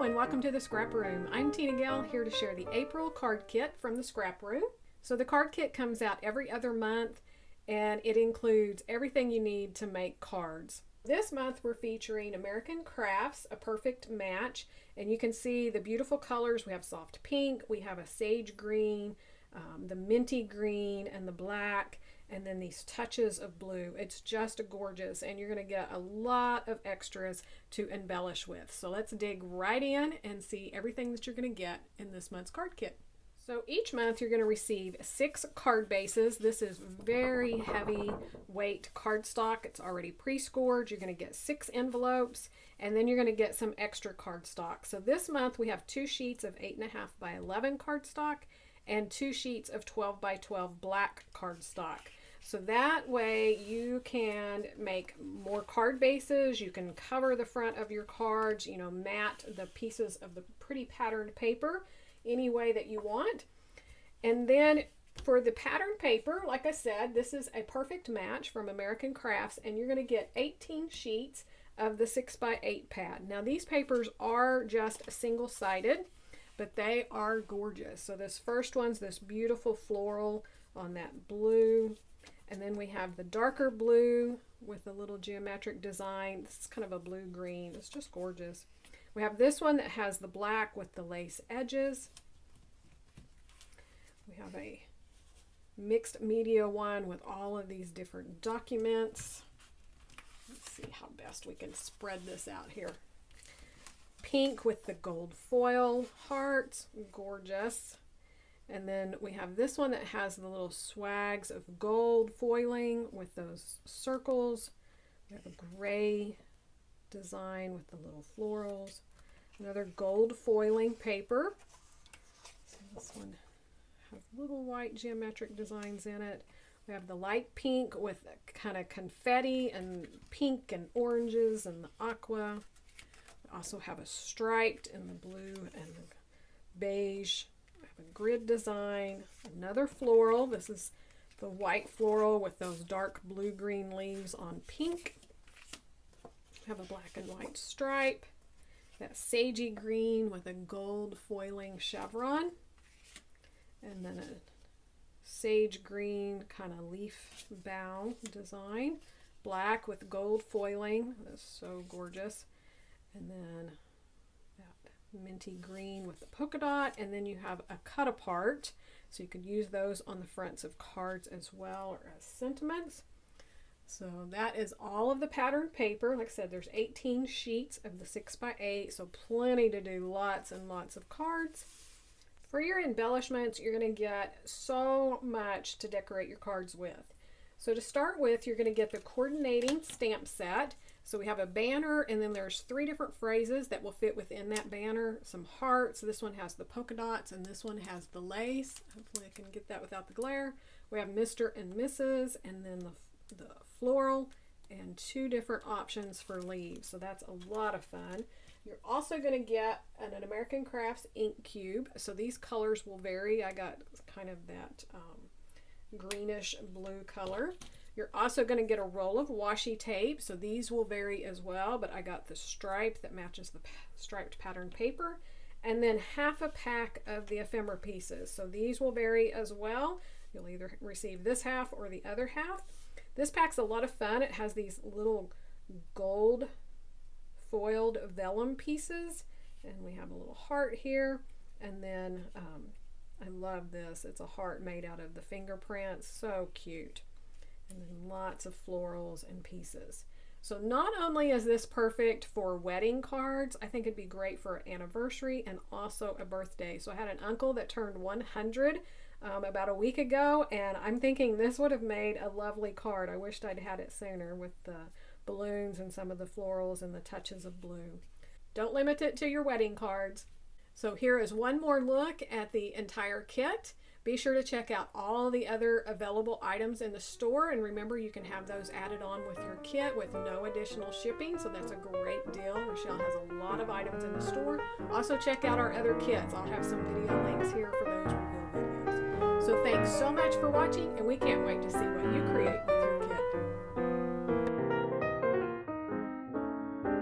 and welcome to the Scrap Room. I'm Tina Gale, here to share the April card kit from the Scrap Room. So the card kit comes out every other month and it includes everything you need to make cards. This month we're featuring American Crafts, a perfect match, and you can see the beautiful colors. We have soft pink, we have a sage green, the minty green, and the black, and then these touches of blue. It's just gorgeous, and you're going to get a lot of extras to embellish with. So let's dig right in and see everything that you're going to get in this month's card kit. So each month you're going to receive 6 card bases. This is very heavy weight cardstock. It's already pre-scored. You're going to get 6 envelopes, and then you're going to get some extra cardstock. So this month we have 2 sheets of 8.5 by 11 cardstock and 2 sheets of 12 by 12 black cardstock. So that way you can make more card bases. You can cover the front of your cards, mat the pieces of the pretty patterned paper any way that you want. And then for the patterned paper, like I said, this is a perfect match from American Crafts, and you're going to get 18 sheets of the 6x8 pad. Now these papers are just single-sided, but they are gorgeous. So this first one's this beautiful floral on that blue. And then we have the darker blue with a little geometric design. This is kind of a blue-green. It's just gorgeous. We have this one that has the black with the lace edges. We have a mixed media one with all of these different documents. Let's see how best we can spread this out here. Pink with the gold foil hearts. Gorgeous. And then we have this one that has the little swags of gold foiling with those circles. We have a gray design with the little florals. Another gold foiling paper. So this one has little white geometric designs in it. We have the light pink with kind of confetti and pink and oranges and the aqua. We also have a striped in the blue and the beige. A grid design, another floral. This is the white floral with those dark blue-green leaves on pink. Have a black and white stripe. That sagey green with a gold foiling chevron. And then a sage green kind of leaf bow design. Black with gold foiling. That's so gorgeous. And then minty green with the polka dot, and then you have a cut apart, so you could use those on the fronts of cards as well, or as sentiments. So that is all of the patterned paper. Like I said, there's 18 sheets of the 6x8, so plenty to do lots and lots of cards. For your embellishments, you're going to get so much to decorate your cards with. So to start with, you're going to get the coordinating stamp set. So we have a banner, and then there's 3 different phrases that will fit within that banner. Some hearts. This one has the polka dots, and this one has the lace. Hopefully I can get that without the glare. We have Mr. and Mrs., and then the floral, and 2 different options for leaves. So that's a lot of fun. You're also going to get an American Crafts ink cube. So these colors will vary. I got kind of that greenish blue color. You're also going to get a roll of washi tape, so these will vary as well, but I got the stripe that matches the striped pattern paper, and then half a pack of the ephemera pieces. So these will vary as well. You'll either receive this half or the other half. This pack's a lot of fun. It has these little gold foiled vellum pieces, and we have a little heart here, and then I love this. It's a heart made out of the fingerprints. So cute. And then lots of florals and pieces. So not only is this perfect for wedding cards, I think it'd be great for an anniversary and also a birthday. So I had an uncle that turned 100 about a week ago, and I'm thinking this would have made a lovely card. I wished I'd had it sooner with the balloons and some of the florals and the touches of blue. Don't limit it to your wedding cards. So here is one more look at the entire kit. Be sure to check out all the other available items in the store, and remember you can have those added on with your kit with no additional shipping, so that's a great deal. Rochelle has a lot of items in the store. Also check out our other kits. I'll have some video links here for those review videos. So thanks so much for watching, and we can't wait to see what you create